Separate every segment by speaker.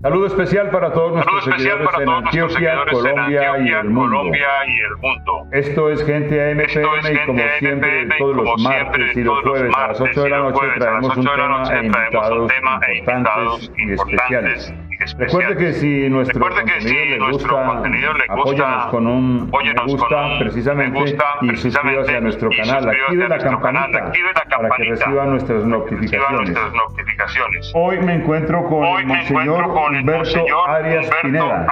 Speaker 1: Saludo especial para todos nuestros seguidores en Antioquia, Colombia y el mundo. Esto es Gente AMPM y como siempre todos los martes y los jueves a las 8 de la noche traemos un tema e invitados importantes y especiales. Recuerde que si nuestro contenido le gusta, apóyanos con un me gusta precisamente y suscríbase a nuestro canal. Active la campanita para que reciba nuestras notificaciones. Hoy me encuentro con el Monseñor Humberto Arias Pineda.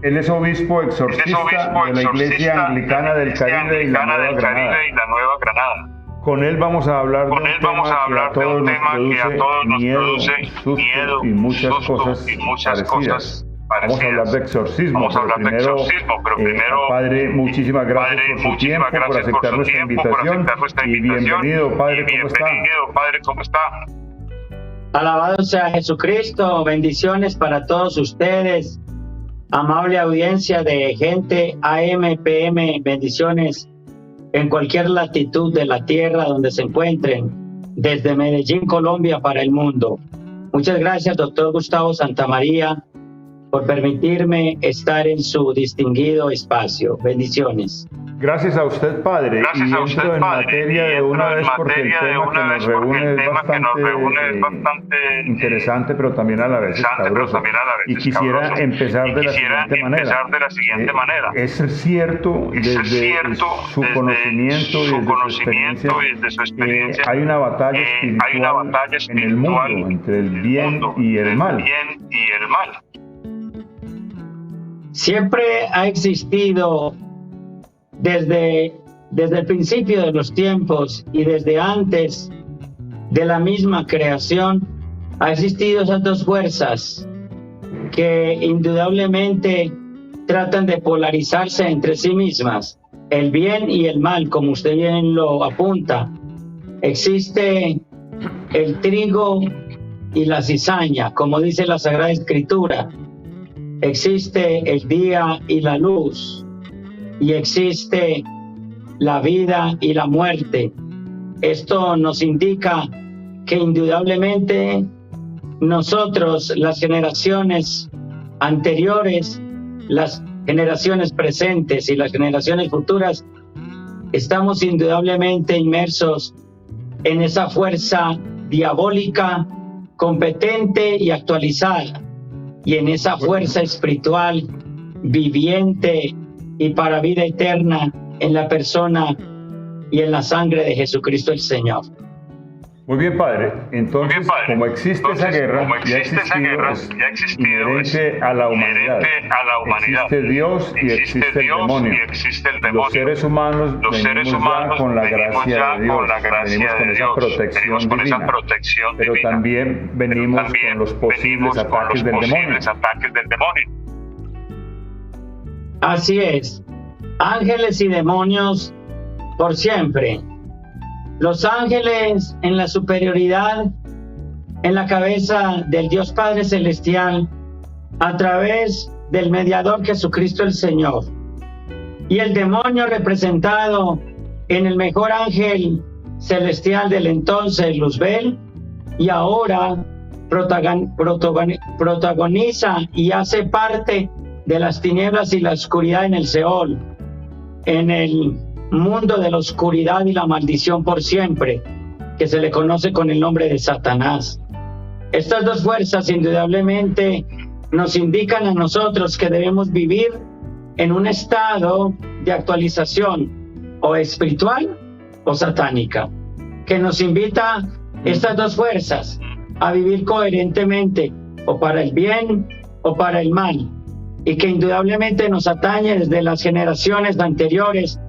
Speaker 1: Él es obispo exorcista de la Iglesia Anglicana del Caribe y la Nueva Granada. Con él vamos a hablar de un tema que a todos nos produce miedo, y muchas cosas parecidas. Vamos a hablar de exorcismo, pero primero, Padre, muchísimas gracias por su tiempo, por aceptar nuestra invitación y bienvenido, Padre, ¿cómo está?
Speaker 2: Alabado sea Jesucristo, bendiciones para todos ustedes, amable audiencia de Gente AMPM, bendiciones en cualquier latitud de la tierra donde se encuentren, desde Medellín, Colombia, para el mundo. Muchas gracias, doctor Gustavo Santamaría, por permitirme estar en su distinguido espacio. Bendiciones.
Speaker 1: Gracias a usted, Padre. Y entro en materia de una vez porque el tema que nos reúne es bastante interesante, pero también a la vez escabroso. Y quisiera empezar de la siguiente manera. Es cierto, desde su conocimiento y desde su experiencia, hay una batalla espiritual en el mundo entre el bien y el mal.
Speaker 2: Siempre ha existido desde el principio de los tiempos y desde antes de la misma creación, ha existido esas dos fuerzas que indudablemente tratan de polarizarse entre sí mismas, el bien y el mal, como usted bien lo apunta. Existe el trigo y la cizaña, como dice la Sagrada Escritura. Existe el día y la luz, y existe la vida y la muerte. Esto nos indica que indudablemente nosotros, las generaciones anteriores, las generaciones presentes y las generaciones futuras, estamos indudablemente inmersos en esa fuerza diabólica, competente y actualizada, y en esa fuerza espiritual viviente y para vida eterna en la persona y en la sangre de Jesucristo el Señor.
Speaker 1: Muy bien, Padre. Entonces, como existe esa guerra, ya ha existido inherente a la humanidad. Existe Dios y existe el demonio. Los seres humanos venimos ya con la gracia de Dios, venimos con esa protección divina, pero también venimos con los posibles ataques del demonio.
Speaker 2: Así es. Ángeles y demonios por siempre. Los ángeles en la superioridad, en la cabeza del Dios Padre Celestial, a través del mediador Jesucristo el Señor. Y el demonio representado en el mejor ángel celestial del entonces, Luzbel, y ahora protagoniza y hace parte de las tinieblas y la oscuridad en el Seol, en el mundo de la oscuridad y la maldición por siempre, que se le conoce con el nombre de Satanás. Estas dos fuerzas indudablemente nos indican a nosotros que debemos vivir en un estado de actualización o espiritual o satánica, que nos invita estas dos fuerzas a vivir coherentemente o para el bien o para el mal, y que indudablemente nos atañe desde las generaciones anteriores.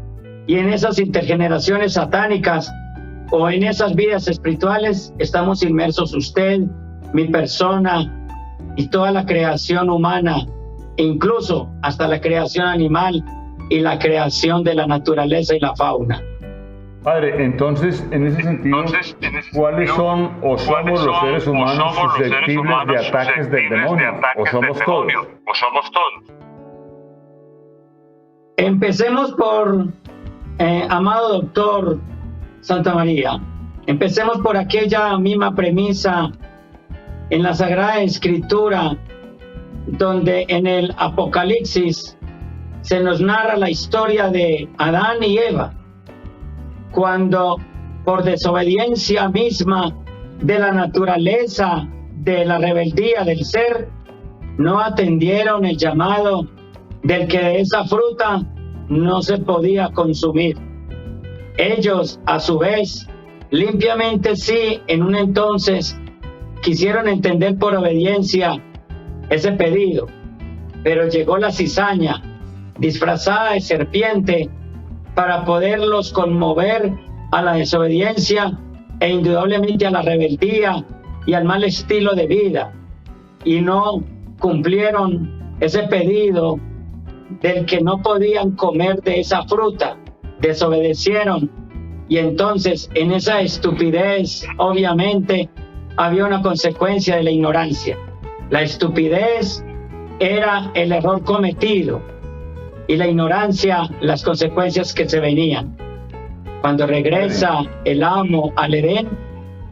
Speaker 2: Y en esas intergeneraciones satánicas o en esas vidas espirituales estamos inmersos usted, mi persona y toda la creación humana, incluso hasta la creación animal y la creación de la naturaleza y la fauna.
Speaker 1: Padre, entonces, en ese sentido, ¿cuáles son o somos los seres humanos susceptibles de ataques del demonio? ¿O somos todos?
Speaker 2: Empecemos por... amado doctor Santamaría, empecemos por aquella misma premisa en la Sagrada Escritura, donde en el Apocalipsis se nos narra la historia de Adán y Eva, cuando por desobediencia misma de la naturaleza, de la rebeldía del ser, no atendieron el llamado del que de esa fruta no se podía consumir. Ellos, a su vez, limpiamente sí, en un entonces, quisieron entender por obediencia ese pedido, pero llegó la cizaña, disfrazada de serpiente, para poderlos conmover a la desobediencia e indudablemente a la rebeldía y al mal estilo de vida, y no cumplieron ese pedido del que no podían comer de esa fruta, desobedecieron, y entonces en esa estupidez obviamente había una consecuencia de la ignorancia. La estupidez era el error cometido y la ignorancia las consecuencias que se venían. Cuando regresa el amo al Edén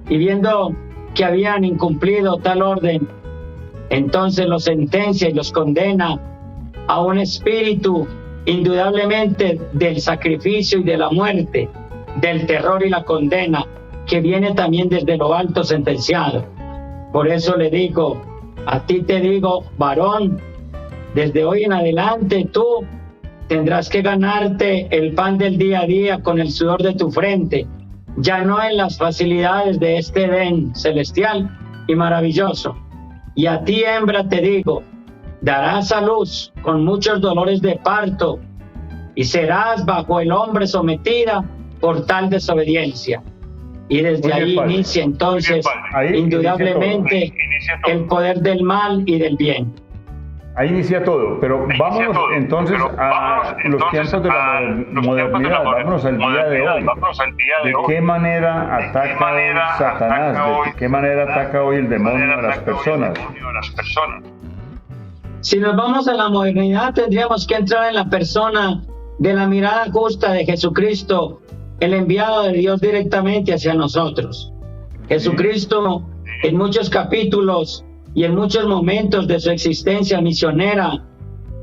Speaker 2: y viendo que habían incumplido tal orden, entonces los sentencia y los condena a un espíritu indudablemente del sacrificio y de la muerte, del terror y la condena, que viene también desde lo alto sentenciado. Por eso le digo, a ti te digo, varón, desde hoy en adelante tú tendrás que ganarte el pan del día a día con el sudor de tu frente, ya no en las facilidades de este Edén celestial y maravilloso. Y a ti, hembra, te digo, darás a luz con muchos dolores de parto y serás bajo el hombre sometida por tal desobediencia. Y desde ahí inicia entonces indudablemente el poder del mal y del bien.
Speaker 1: Ahí inicia todo, pero vámonos entonces a los tiempos de la modernidad, vámonos al día de hoy. ¿De qué manera ataca hoy Satanás? ¿De qué manera ataca hoy el demonio a las personas?
Speaker 2: Si nos vamos a la modernidad, tendríamos que entrar en la persona de la mirada justa de Jesucristo, el enviado de Dios directamente hacia nosotros. Jesucristo, en muchos capítulos y en muchos momentos de su existencia misionera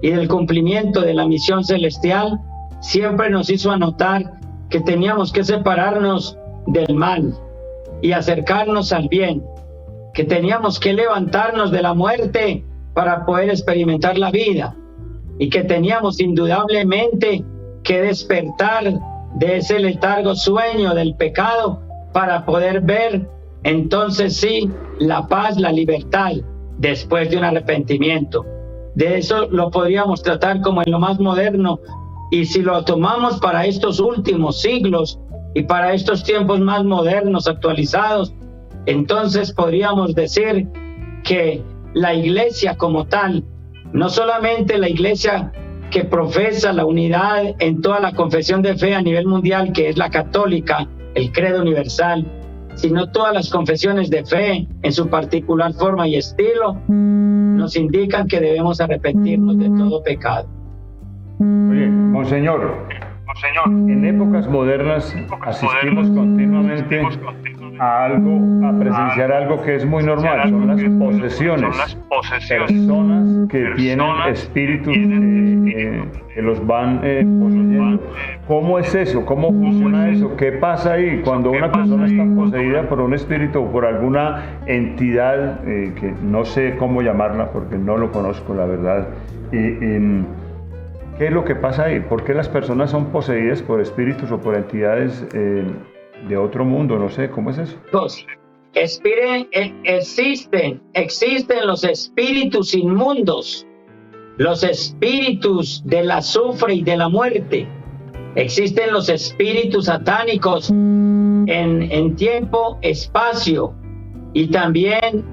Speaker 2: y del cumplimiento de la misión celestial, siempre nos hizo anotar que teníamos que separarnos del mal y acercarnos al bien, que teníamos que levantarnos de la muerte para poder experimentar la vida, y que teníamos indudablemente que despertar de ese letargo sueño del pecado para poder ver entonces sí la paz, la libertad después de un arrepentimiento. De eso lo podríamos tratar como en lo más moderno, y si lo tomamos para estos últimos siglos y para estos tiempos más modernos, actualizados, entonces podríamos decir que la iglesia como tal, no solamente la iglesia que profesa la unidad en toda la confesión de fe a nivel mundial, que es la católica, el credo universal, sino todas las confesiones de fe en su particular forma y estilo, nos indican que debemos arrepentirnos de todo pecado.
Speaker 1: Oye, Monseñor, en épocas modernas asistimos continuamente a presenciar algo que es muy normal, son las posesiones. Personas que tienen espíritus que los van poseyendo. ¿Cómo es eso? ¿Cómo funciona eso? ¿Qué pasa ahí cuando una persona está poseída por un espíritu o por alguna entidad que no sé cómo llamarla porque no lo conozco, la verdad? ¿Qué es lo que pasa ahí? ¿Por qué las personas son poseídas por espíritus o por entidades de otro mundo? No sé, ¿cómo es eso?
Speaker 2: Existen los espíritus inmundos, los espíritus del azufre y de la muerte. Existen los espíritus satánicos en tiempo, espacio y también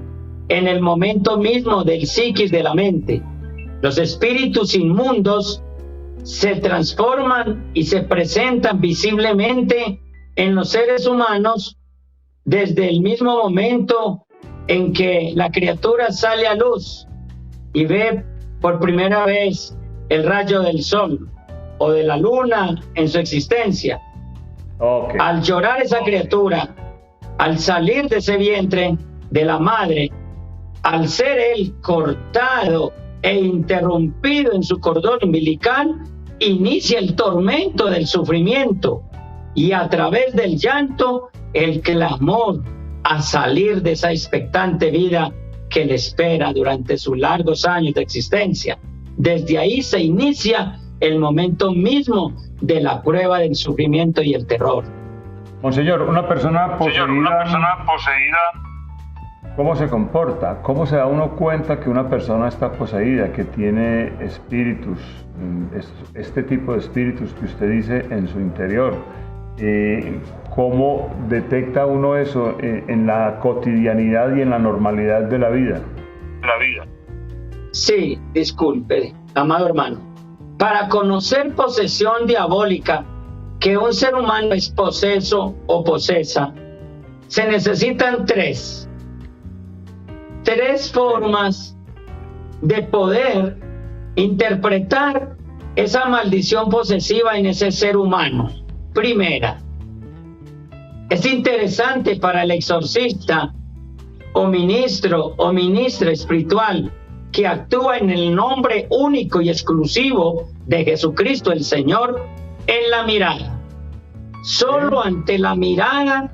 Speaker 2: en el momento mismo del psiquis de la mente. Los espíritus inmundos se transforman y se presentan visiblemente en los seres humanos desde el mismo momento en que la criatura sale a luz y ve por primera vez el rayo del sol o de la luna en su existencia. Al llorar esa criatura, al salir de ese vientre de la madre, al ser él cortado e interrumpido en su cordón umbilical, inicia el tormento del sufrimiento y a través del llanto el clamor a salir de esa expectante vida que le espera durante sus largos años de existencia. Desde ahí se inicia el momento mismo de la prueba del sufrimiento y el terror.
Speaker 1: Monseñor, una persona poseída, ¿cómo se comporta? ¿Cómo se da uno cuenta que una persona está poseída, que tiene espíritus, este tipo de espíritus que usted dice en su interior? ¿Cómo detecta uno eso en la cotidianidad y en la normalidad de la vida?
Speaker 2: Sí, disculpe, amado hermano. Para conocer posesión diabólica, que un ser humano es poseso o posesa, se necesitan tres formas de poder interpretar esa maldición posesiva en ese ser humano. Primera, es interesante para el exorcista o ministro o ministra espiritual que actúa en el nombre único y exclusivo de Jesucristo el Señor en la mirada. Solo ante la mirada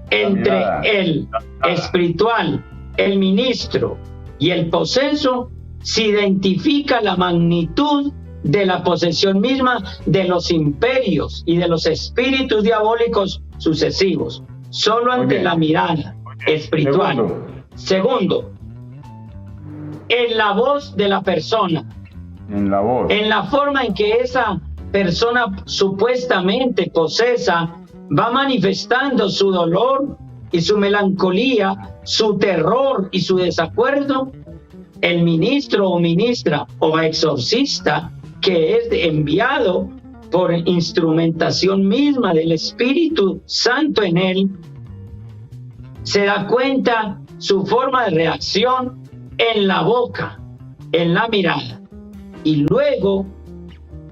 Speaker 2: entre el espiritual, el ministro y el poseso se identifica la magnitud de la posesión misma de los imperios y de los espíritus diabólicos sucesivos. Solo ante la mirada espiritual. Segundo, en la voz de la persona.
Speaker 1: En la voz.
Speaker 2: En la forma en que esa persona supuestamente posesa va manifestando su dolor y su melancolía, su terror y su desacuerdo, el ministro o ministra o exorcista que es enviado por instrumentación misma del Espíritu Santo en él, se da cuenta su forma de reacción en la boca, en la mirada. Y luego,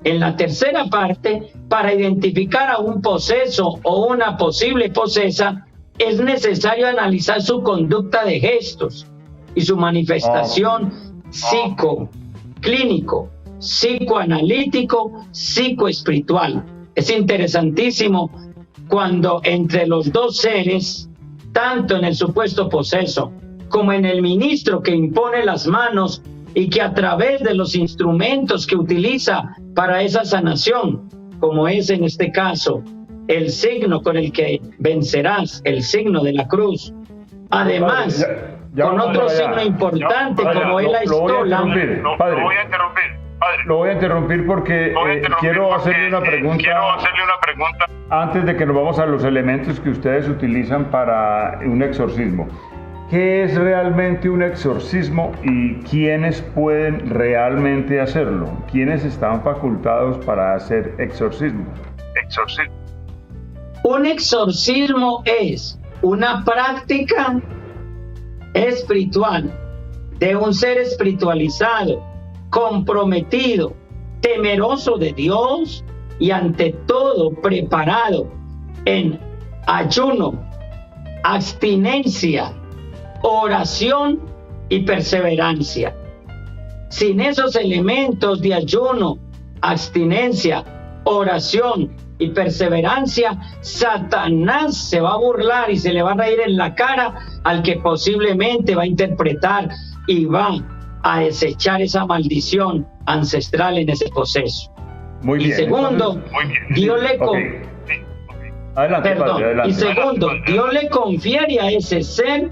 Speaker 2: en la tercera parte, para identificar a un poseso o una posible posesa, es necesario analizar su conducta de gestos y su manifestación psicoclínico, psicoanalítico, psicoespiritual. Es interesantísimo cuando entre los dos seres, tanto en el supuesto poseso como en el ministro que impone las manos y que a través de los instrumentos que utiliza para esa sanación, como es en este caso el signo con el que vencerás, el signo de la cruz, además con otro signo importante como es la estola.
Speaker 1: Lo voy a interrumpir porque quiero hacerle una pregunta antes de que nos vamos a los elementos que ustedes utilizan para un exorcismo. ¿Qué es realmente un exorcismo y quiénes pueden realmente hacerlo? ¿Quiénes están facultados para hacer exorcismo?
Speaker 2: Un exorcismo es una práctica espiritual de un ser espiritualizado, comprometido, temeroso de Dios y ante todo preparado en ayuno, abstinencia, oración y perseverancia. Sin esos elementos de ayuno, abstinencia, oración y perseverancia, Satanás se va a burlar y se le va a reír en la cara al que posiblemente va a interpretar y va a desechar esa maldición ancestral en ese proceso.
Speaker 1: Muy bien.
Speaker 2: Y segundo, Dios le Dios le confiere a ese ser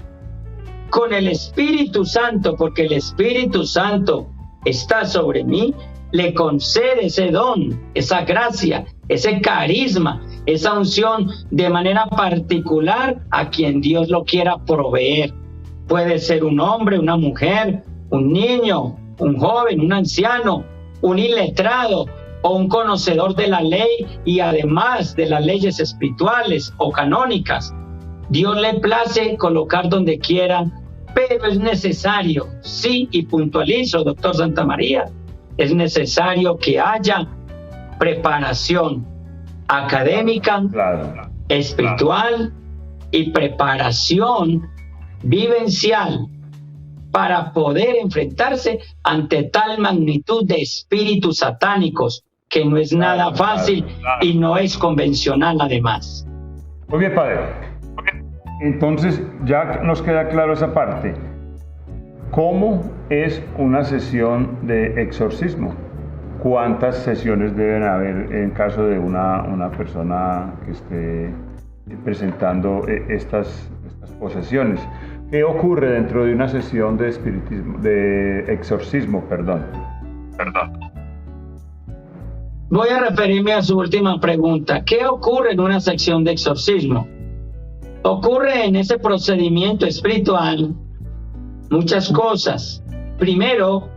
Speaker 2: con el Espíritu Santo, porque el Espíritu Santo está sobre mí, le concede ese don, esa gracia, ese carisma, esa unción de manera particular a quien Dios lo quiera proveer. Puede ser un hombre, una mujer, un niño, un joven, un anciano, un iletrado o un conocedor de la ley y además de las leyes espirituales o canónicas. Dios le place colocar donde quiera, pero es necesario, sí, y puntualizo, doctor Santamaría, es necesario que haya preparación académica, espiritual y preparación vivencial para poder enfrentarse ante tal magnitud de espíritus satánicos, que no es nada fácil y no es convencional además.
Speaker 1: Muy bien, padre. Entonces ya nos queda claro esa parte. ¿Cómo es una sesión de exorcismo? ¿Cuántas sesiones deben haber en caso de una persona que esté presentando estas posesiones? ¿Qué ocurre dentro de una sesión de exorcismo?
Speaker 2: Voy a referirme a su última pregunta. ¿Qué ocurre en una sección de exorcismo? Ocurre en ese procedimiento espiritual muchas cosas. Primero,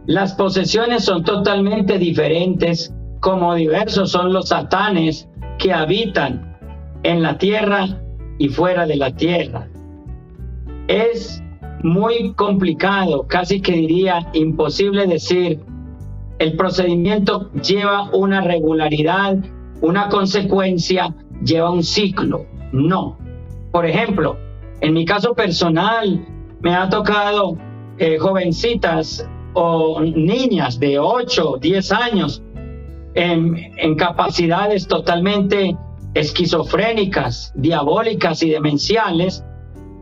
Speaker 2: las posesiones son totalmente diferentes, como diversos son los satanes que habitan en la tierra y fuera de la tierra. Es muy complicado, casi que diría imposible decir, el procedimiento lleva una regularidad, una consecuencia, lleva un ciclo. No. Por ejemplo, en mi caso personal, me ha tocado jovencitas o niñas de 8, 10 años en capacidades totalmente esquizofrénicas, diabólicas y demenciales,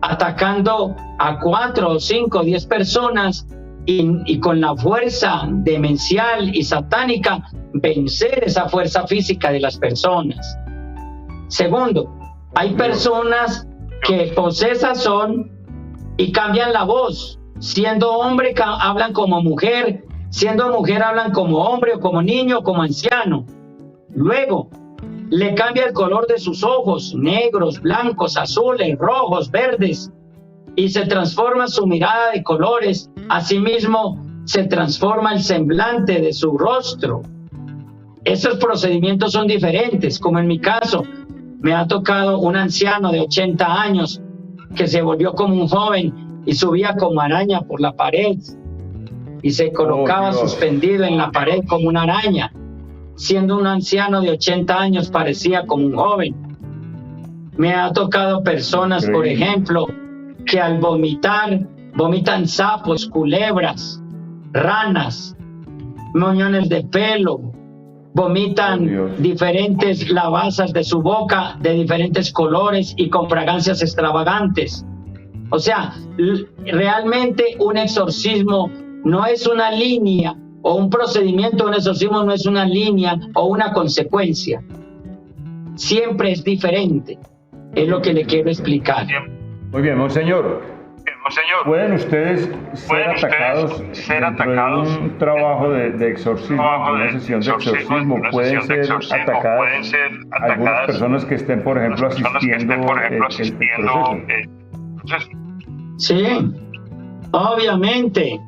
Speaker 2: atacando a 4, 5, 10 personas y con la fuerza demencial y satánica vencer esa fuerza física de las personas. Segundo, hay personas que posesas son y cambian la voz. Siendo hombre hablan como mujer, siendo mujer hablan como hombre o como niño o como anciano. Luego, le cambia el color de sus ojos, negros, blancos, azules, rojos, verdes, y se transforma su mirada de colores. Asimismo, se transforma el semblante de su rostro. Esos procedimientos son diferentes, como en mi caso, me ha tocado un anciano de 80 años que se volvió como un joven y subía como araña por la pared y se colocaba suspendido en la pared como una araña. Siendo un anciano de 80 años parecía como un joven. Me ha tocado personas, por ejemplo, que al vomitan sapos, culebras, ranas, moñones de pelo, vomitan diferentes lavazas de su boca de diferentes colores y con fragancias extravagantes. O sea, realmente un exorcismo no es una línea, o un procedimiento de un exorcismo no es una línea o una consecuencia. Siempre es diferente. Es lo que le quiero explicar.
Speaker 1: Muy bien, monseñor. ¿Pueden ustedes ser atacados dentro de un trabajo de exorcismo, de una sesión de exorcismo? ¿Pueden ser atacadas algunas personas que estén, por ejemplo, asistiendo el proceso?
Speaker 2: Sí, obviamente.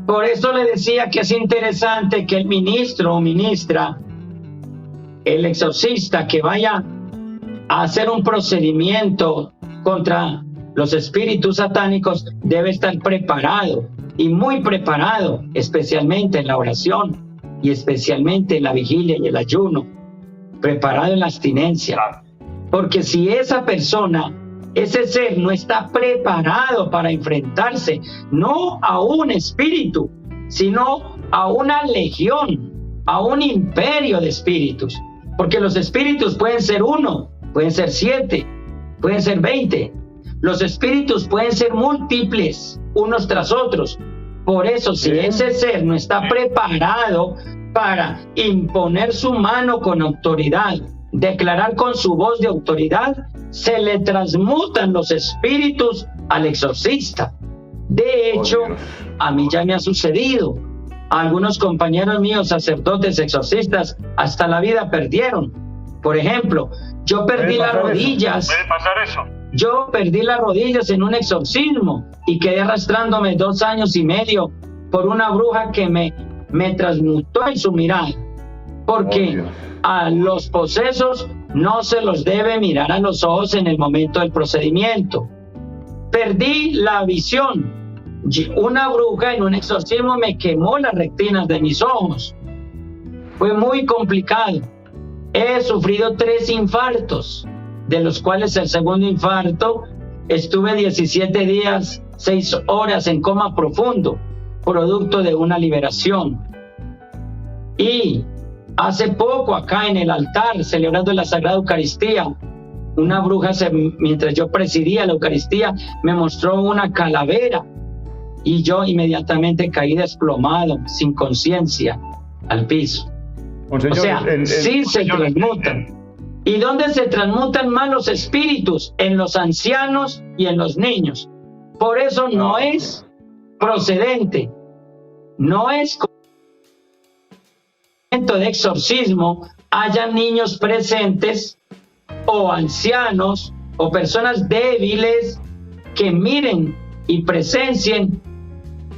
Speaker 2: Por eso le decía que es interesante que el ministro o ministra, el exorcista que vaya a hacer un procedimiento contra los espíritus satánicos, debe estar preparado y muy preparado, especialmente en la oración y especialmente en la vigilia y el ayuno, preparado en la abstinencia. Porque si esa persona, ese ser no está preparado para enfrentarse no a un espíritu, sino a una legión, a un imperio de espíritus. Porque los espíritus pueden ser 1, pueden ser 7, pueden ser 20. Los espíritus pueden ser múltiples, unos tras otros. Por eso, si ese ser no está preparado para imponer su mano con autoridad, declarar con su voz de autoridad, se le transmutan los espíritus al exorcista. De hecho, a mí ya me ha sucedido. A algunos compañeros míos, sacerdotes, exorcistas, hasta la vida perdieron. Por ejemplo, yo perdí las rodillas.
Speaker 3: ¿Puede pasar eso?
Speaker 2: Yo perdí las rodillas en un exorcismo y quedé arrastrándome 2 años y medio por una bruja que me transmutó en su mirada. Porque a los posesos no se los debe mirar a los ojos en el momento del procedimiento. Perdí la visión. Una bruja en un exorcismo me quemó las retinas de mis ojos. Fue muy complicado. He sufrido 3 infartos, de los cuales el segundo infarto estuve 17 días 6 horas en coma profundo, producto de una liberación. Y hace poco, acá en el altar, celebrando la Sagrada Eucaristía, una bruja, mientras yo presidía la Eucaristía, me mostró una calavera y yo inmediatamente caí desplomado, sin conciencia, al piso.
Speaker 1: Monseñor,
Speaker 2: o sea, sí se transmutan. ¿Y dónde se transmutan malos espíritus? En los ancianos y en los niños. Por eso no es procedente, no es de exorcismo, haya niños presentes o ancianos o personas débiles que miren y presencien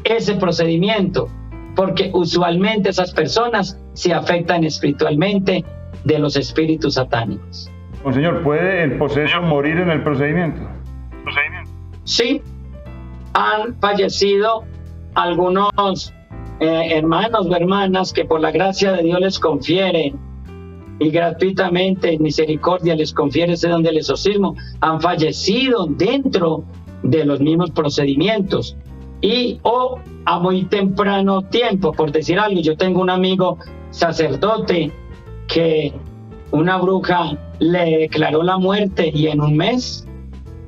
Speaker 2: ese procedimiento, porque usualmente esas personas se afectan espiritualmente de los espíritus satánicos.
Speaker 1: Monseñor, ¿puede el poseso morir en el procedimiento?
Speaker 2: Sí, han fallecido algunos hermanos o hermanas que por la gracia de Dios les confiere y gratuitamente en misericordia les confiere ese don del exorcismo, han fallecido dentro de los mismos procedimientos y o a muy temprano tiempo. Por decir algo, yo tengo un amigo sacerdote que una bruja le declaró la muerte y en un mes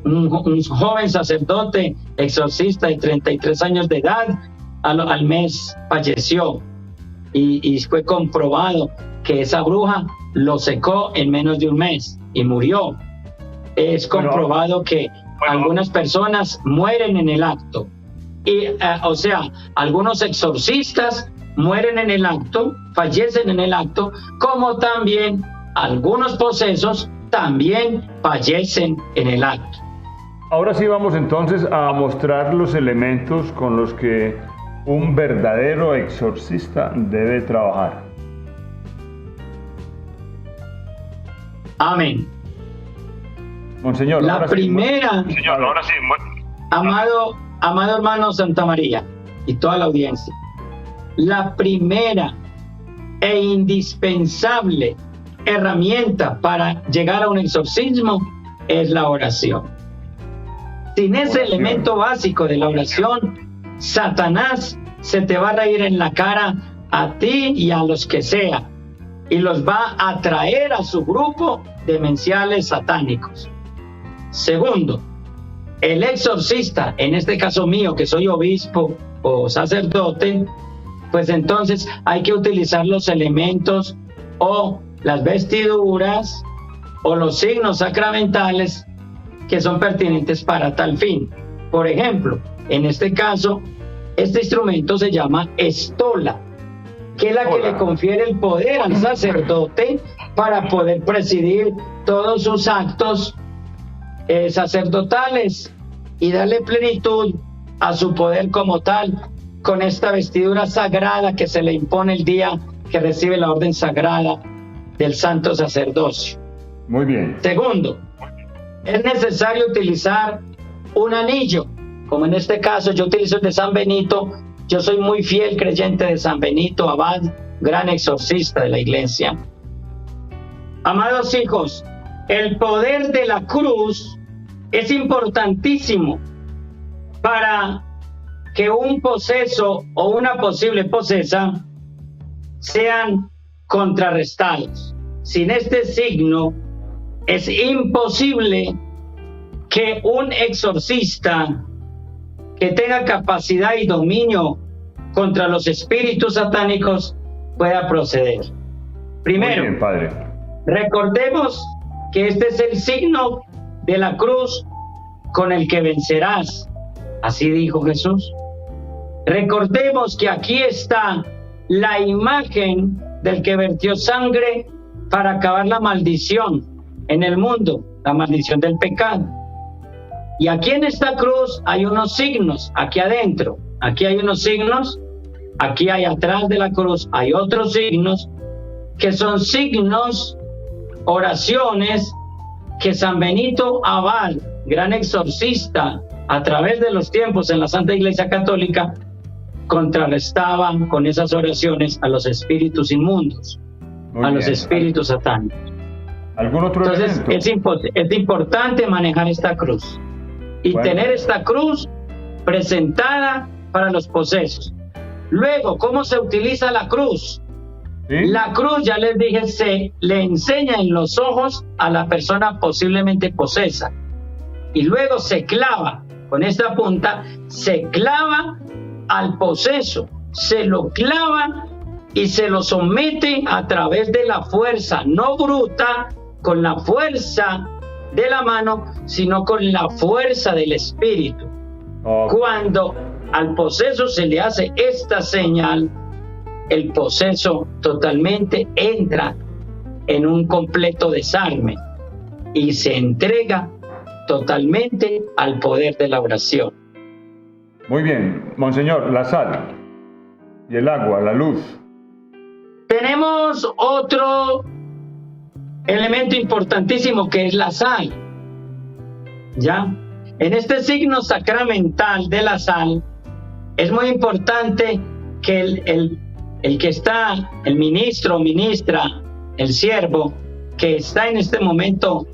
Speaker 2: un joven sacerdote exorcista de 33 años de edad al mes falleció y fue comprobado que esa bruja lo secó en menos de un mes y murió. Es comprobado que algunas personas mueren en el acto y o sea, algunos exorcistas mueren en el acto, fallecen en el acto, como también algunos posesos también fallecen en el acto.
Speaker 1: Ahora sí vamos entonces a mostrar los elementos con los que un verdadero exorcista debe trabajar.
Speaker 2: Amén.
Speaker 1: Monseñor,
Speaker 2: la primera,
Speaker 1: Señor, ahora sí.
Speaker 2: Amado hermano Santa María y toda la audiencia, la primera e indispensable herramienta para llegar a un exorcismo es la oración. Sin ese elemento básico de la oración, Satanás se te va a reír en la cara a ti y a los que sea y los va a atraer a su grupo demenciales satánicos. Segundo, el exorcista, en este caso mío, que soy obispo o sacerdote, pues entonces hay que utilizar los elementos o las vestiduras o los signos sacramentales que son pertinentes para tal fin. Por ejemplo, en este caso, este instrumento se llama estola, que es la que le confiere el poder al sacerdote para poder presidir todos sus actos sacerdotales y darle plenitud a su poder como tal, con esta vestidura sagrada que se le impone el día que recibe la orden sagrada del santo sacerdocio.
Speaker 1: Muy bien.
Speaker 2: Segundo, es necesario utilizar un anillo, como en este caso yo utilizo el de San Benito. Yo soy muy fiel creyente de San Benito Abad, gran exorcista de la iglesia. Amados hijos, el poder de la cruz es importantísimo para que un poseso o una posible posesa sean contrarrestados. Sin este signo es imposible que un exorcista que tenga capacidad y dominio contra los espíritus satánicos pueda proceder. Primero,
Speaker 1: muy bien, padre.
Speaker 2: Recordemos que este es el signo de la cruz con el que vencerás. Así dijo Jesús. Recordemos que aquí está la imagen del que vertió sangre para acabar la maldición en el mundo, la maldición del pecado. Y aquí en esta cruz hay unos signos, aquí adentro, aquí hay unos signos, aquí hay atrás de la cruz, hay otros signos, que son signos, oraciones, que San Benito Abad, gran exorcista, a través de los tiempos en la Santa Iglesia Católica, contrarrestaban con esas oraciones a los espíritus inmundos, a los espíritus satánicos.
Speaker 1: ¿Algún otro
Speaker 2: Entonces es importante manejar esta cruz y tener esta cruz presentada para los posesos. Luego, ¿cómo se utiliza la cruz?
Speaker 1: ¿Sí?
Speaker 2: La cruz, ya les dije, se le enseña en los ojos a la persona posiblemente posesa. Y luego se clava, con esta punta, se clava al poseso, se lo clava y se lo somete a través de la fuerza, no bruta, con la fuerza de la mano, sino con la fuerza del espíritu. Cuando al poseso se le hace esta señal, el poseso totalmente entra en un completo desarme y se entrega totalmente al poder de la oración.
Speaker 1: Muy bien, monseñor, la sal y el agua, la luz.
Speaker 2: Tenemos otro elemento importantísimo que es la sal. ¿Ya? En este signo sacramental de la sal es muy importante que el que está, el ministro o ministra, el siervo, que está en este momento,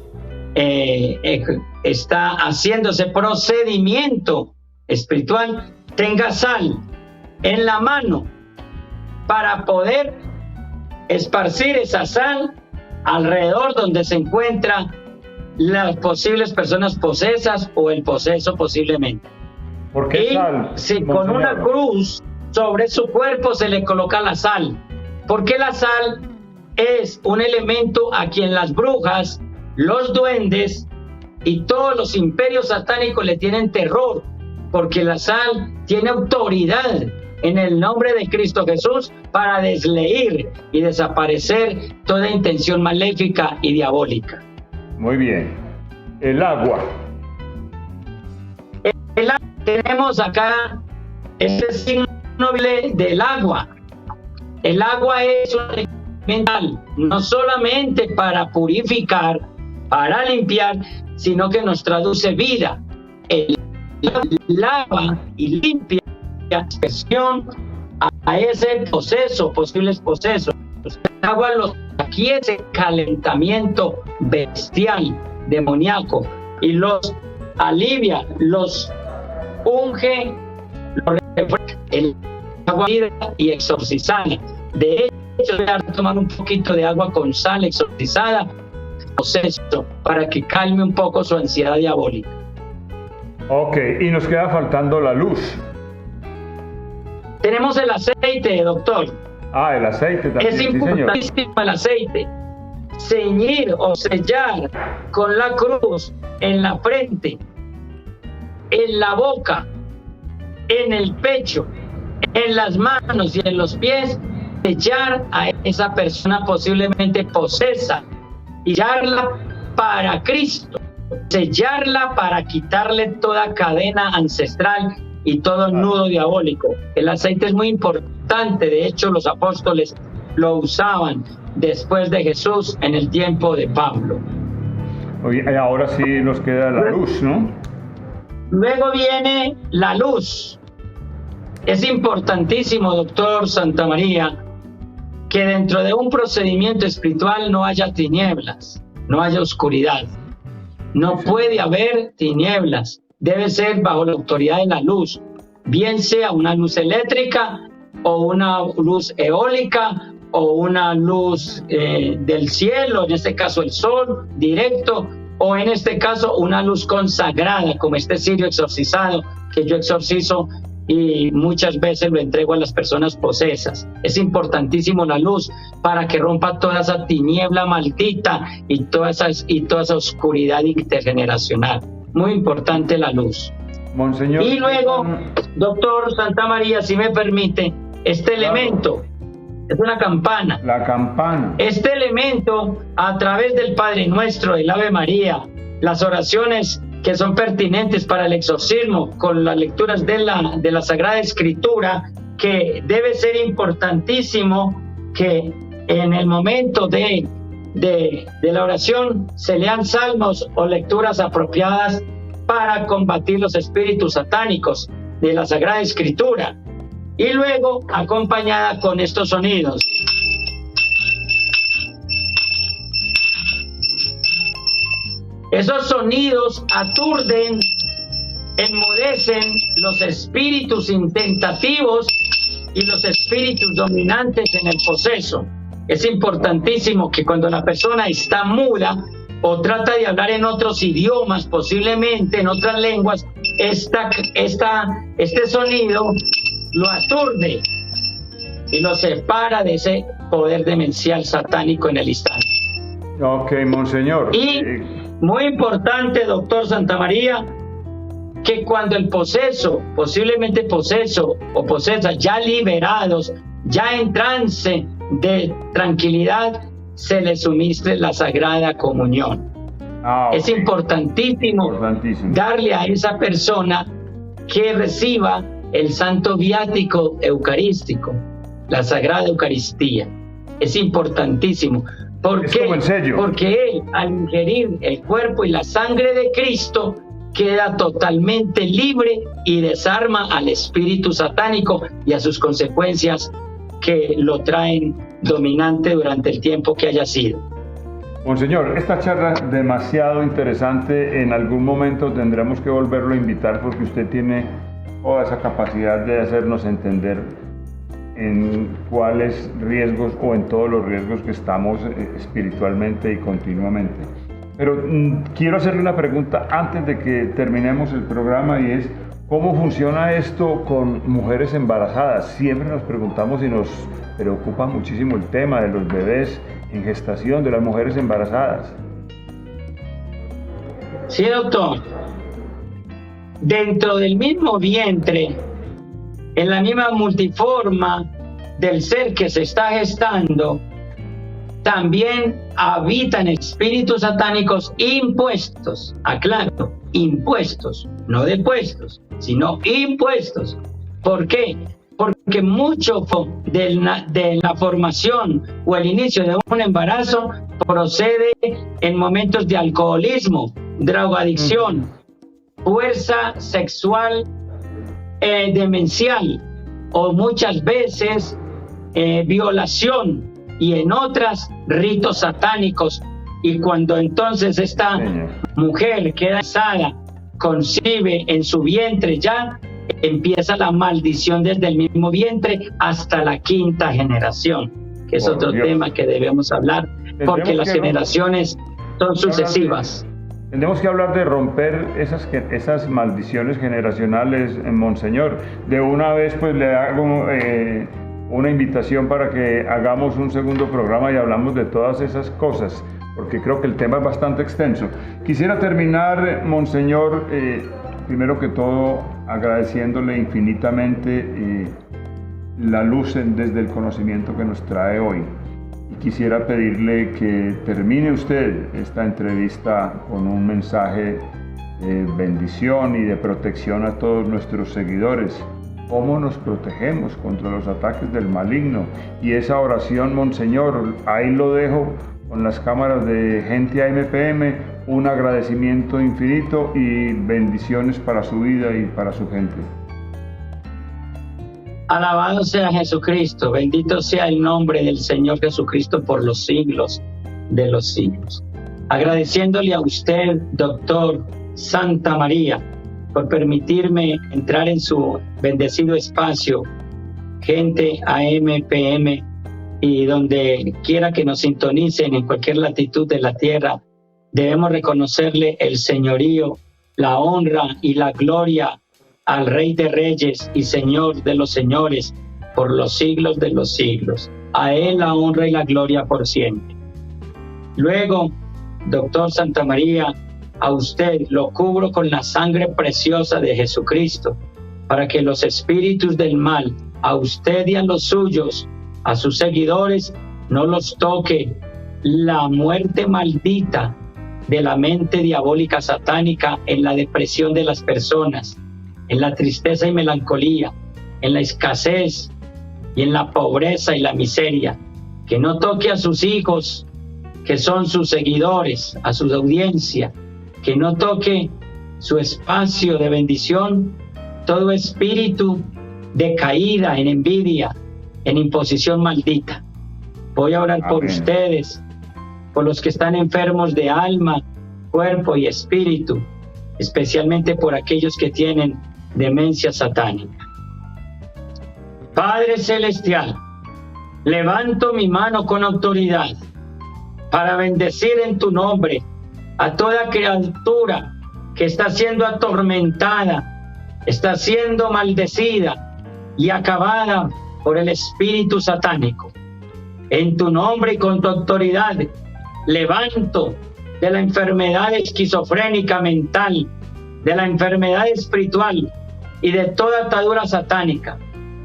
Speaker 2: está haciendo ese procedimiento espiritual, tenga sal en la mano para poder esparcir esa sal alrededor donde se encuentran las posibles personas posesas o el poseso posiblemente.
Speaker 1: ¿Por qué sal?
Speaker 2: Si con una cruz sobre su cuerpo se le coloca la sal, porque la sal es un elemento a quien las brujas, los duendes y todos los imperios satánicos le tienen terror, porque la sal tiene autoridad en el nombre de Cristo Jesús para desleír y desaparecer toda intención maléfica y diabólica.
Speaker 1: Muy bien. El agua.
Speaker 2: Tenemos acá este signo del agua. El agua es un elemental, no solamente para purificar, para limpiar, sino que nos traduce vida. El lava y limpia expresión a ese poseso, posibles posesos. El agua los aquí ese calentamiento bestial, demoníaco, y los alivia, los unge, los refresca, el agua y exorcizada. De hecho, voy a tomar un poquito de agua con sal exorcizada, poseso, para que calme un poco su ansiedad diabólica.
Speaker 1: Ok, y nos queda faltando la luz.
Speaker 2: Tenemos el aceite, doctor.
Speaker 1: Ah, el aceite también.
Speaker 2: Es importantísimo el aceite. Ceñir o sellar con la cruz en la frente, en la boca, en el pecho, en las manos y en los pies, sellar a esa persona posiblemente posesa, y sellarla para Cristo, sellarla para quitarle toda cadena ancestral y todo nudo diabólico. El aceite es muy importante, de hecho los apóstoles lo usaban después de Jesús en el tiempo de Pablo.
Speaker 1: Oye, ahora sí nos queda la luz, ¿no?
Speaker 2: Luego viene la luz. Es importantísimo, doctor Santamaría, que dentro de un procedimiento espiritual no haya tinieblas, no haya oscuridad. No puede haber tinieblas. Debe ser bajo la autoridad de la luz, bien sea una luz eléctrica o una luz eólica o una luz del cielo, en este caso el sol directo, o en este caso una luz consagrada como este cirio exorcizado que yo exorcizo y muchas veces lo entrego a las personas posesas. Es importantísimo la luz para que rompa toda esa tiniebla maldita y toda esa oscuridad intergeneracional. Muy importante la luz.
Speaker 1: Monseñor.
Speaker 2: Y luego, doctor Santamaría, si me permite, este elemento es una campana.
Speaker 1: La campana.
Speaker 2: Este elemento, a través del Padre Nuestro, del Ave María, las oraciones que son pertinentes para el exorcismo, con las lecturas de la Sagrada Escritura, que debe ser importantísimo que en el momento de la oración se lean salmos o lecturas apropiadas para combatir los espíritus satánicos de la Sagrada Escritura, y luego acompañada con estos sonidos. Esos sonidos aturden enmudecen los espíritus intentativos y los espíritus dominantes en el poseso. Es importantísimo que cuando la persona está muda o trata de hablar en otros idiomas, posiblemente en otras lenguas, este sonido lo aturde y lo separa de ese poder demencial satánico en el instante.
Speaker 1: Ok, monseñor.
Speaker 2: Y muy importante, doctor Santamaría, que cuando el posiblemente poseso o posesa, ya liberados, ya en trance de tranquilidad, se les suministre la Sagrada Comunión. Okay. Es importantísimo darle a esa persona que reciba el Santo Viático Eucarístico, la Sagrada Eucaristía. Es importantísimo. ¿Por qué? Porque él, al ingerir el cuerpo y la sangre de Cristo, queda totalmente libre y desarma al espíritu satánico y a sus consecuencias que lo traen dominante durante el tiempo que haya sido.
Speaker 1: Monseñor, esta charla es demasiado interesante. En algún momento tendremos que volverlo a invitar porque usted tiene toda esa capacidad de hacernos entender en cuáles riesgos o en todos los riesgos que estamos espiritualmente y continuamente. Pero quiero hacerle una pregunta antes de que terminemos el programa, y es ¿cómo funciona esto con mujeres embarazadas? Siempre nos preguntamos y nos preocupa muchísimo el tema de los bebés en gestación, de las mujeres embarazadas.
Speaker 2: Sí, doctor. Dentro del mismo vientre, en la misma multiforma del ser que se está gestando, también habitan espíritus satánicos impuestos, aclaro, impuestos, no depuestos, sino impuestos. ¿Por qué? Porque mucho de la formación o el inicio de un embarazo procede en momentos de alcoholismo, drogadicción, fuerza sexual demencial, o muchas veces violación, y en otras ritos satánicos. Y cuando entonces esta mujer queda embarazada, concibe en su vientre, ya empieza la maldición desde el mismo vientre hasta la quinta generación, que es otro tema que debemos hablar, porque las generaciones son sucesivas.
Speaker 1: Tenemos que hablar de romper esas maldiciones generacionales, monseñor. De una vez pues le hago una invitación para que hagamos un segundo programa y hablamos de todas esas cosas, porque creo que el tema es bastante extenso. Quisiera terminar, monseñor, primero que todo agradeciéndole infinitamente la luz desde el conocimiento que nos trae hoy. Y quisiera pedirle que termine usted esta entrevista con un mensaje de bendición y de protección a todos nuestros seguidores. ¿Cómo nos protegemos contra los ataques del maligno? Y esa oración, monseñor, ahí lo dejo con las cámaras de Gente AMPM, un agradecimiento infinito y bendiciones para su vida y para su gente.
Speaker 2: Alabado sea Jesucristo, bendito sea el nombre del Señor Jesucristo por los siglos de los siglos. Agradeciéndole a usted, doctor Santamaría, por permitirme entrar en su bendecido espacio, Gente AMPM, y donde quiera que nos sintonicen en cualquier latitud de la tierra, debemos reconocerle el señorío, la honra y la gloria al Rey de Reyes y Señor de los Señores por los siglos de los siglos. A Él la honra y la gloria por siempre. Luego, doctor Santamaría, a usted lo cubro con la sangre preciosa de Jesucristo, para que los espíritus del mal, a usted y a los suyos, a sus seguidores, no los toque la muerte maldita de la mente diabólica satánica en la depresión de las personas, en la tristeza y melancolía, en la escasez y en la pobreza y la miseria. Que no toque a sus hijos, que son sus seguidores, a su audiencia, que no toque su espacio de bendición, todo espíritu de caída, en envidia, en imposición maldita. Voy a orar por ustedes, por los que están enfermos de alma, cuerpo y espíritu, especialmente por aquellos que tienen demencia satánica. Padre Celestial, levanto mi mano con autoridad para bendecir en tu nombre a toda criatura que está siendo atormentada, está siendo maldecida y acabada por el espíritu satánico. En tu nombre y con tu autoridad, levanto de la enfermedad esquizofrénica mental, de la enfermedad espiritual y de toda atadura satánica.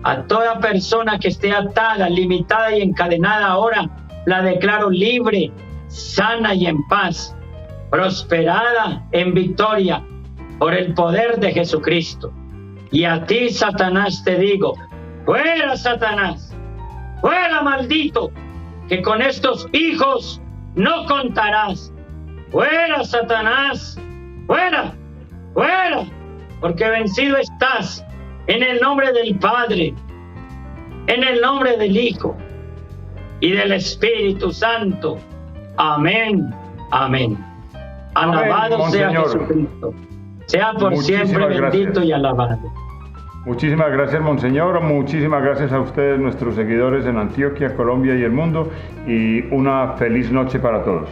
Speaker 2: A toda persona que esté atada, limitada y encadenada ahora, la declaro libre, sana y en paz, prosperada en victoria por el poder de Jesucristo. Y a ti, Satanás, te digo, fuera, Satanás, fuera, maldito, que con estos hijos no contarás. Fuera, Satanás, fuera, fuera, porque vencido estás en el nombre del Padre, en el nombre del Hijo y del Espíritu Santo. Amén, amén. Alabado
Speaker 1: amén,
Speaker 2: sea
Speaker 1: Monseñor.
Speaker 2: Jesucristo. Sea por
Speaker 1: Muchísimas
Speaker 2: siempre bendito
Speaker 1: gracias.
Speaker 2: y alabado.
Speaker 1: Muchísimas gracias, Monseñor. Muchísimas gracias a ustedes, nuestros seguidores en Antioquia, Colombia y el mundo. Y una feliz noche para todos.